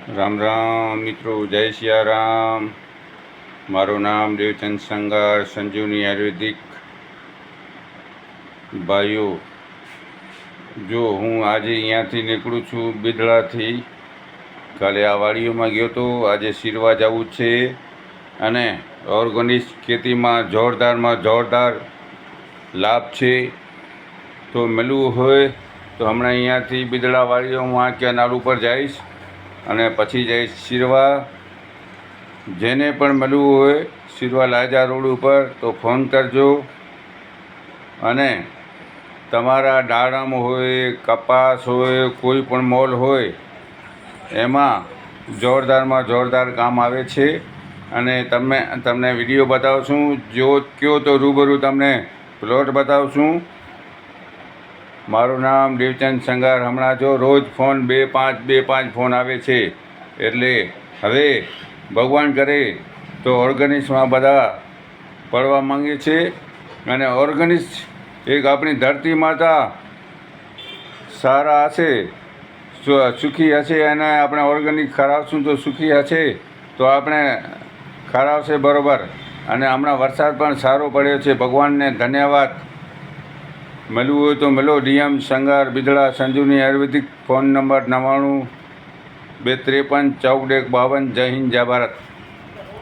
રામ રામ મિત્રો, જય સિયારામ. મારું નામ દેવચંદ સંગાર, સંજીવની આયુર્વેદિક. ભાઈઓ, જો હું આજે અહીંયાથી નીકળું છું બિદડાથી. કાલે આ વાડીઓમાં ગયો તો, આજે શિરવા જવું છે અને ઓર્ગેનિક ખેતીમાં જોરદાર લાભ છે. તો મળવું હોય તો હમણાં અહીંયાથી બિદડા વાડીઓમાં કેનાલ ઉપર જઈશ અને પછી જઈશ શિરવા. જેને પણ મળવું હોય શિરવા લાજા રોડ ઉપર તો ફોન કરજો. અને તમારા દાડમ હોય, કપાસ હોય, કોઈ પણ મોલ હોય એમાં જોરદાર કામ આવે છે. અને તમને વિડીયો બતાવશું. જો કહો તો રૂબરૂ તમને પ્લોટ બતાવશું. મારું નામ દેવચંદ સંગાર. હમણાં જો રોજ ફોન 2-5 ફોન આવે છે. એટલે હવે ભગવાન કરે તો ઓર્ગેનિક્સમાં બધા પડવા માંગે છે. અને ઓર્ગેનિક્સ એક આપણી ધરતી માતા સારા હશે, સુખી હશે, અને આપણે ઓર્ગેનિક ખરાવશું તો સુખી હશે, તો આપણે ખરાવશે બરાબર. અને હમણાં વરસાદ પણ સારો પડ્યો છે, ભગવાનને ધન્યવાદ. મળવું હોય તો મળો. DM Sangar, Bidada, Sanjivani Ayurvedic. Phone number 99-253-1452. જય હિન્દ, જય ભારત.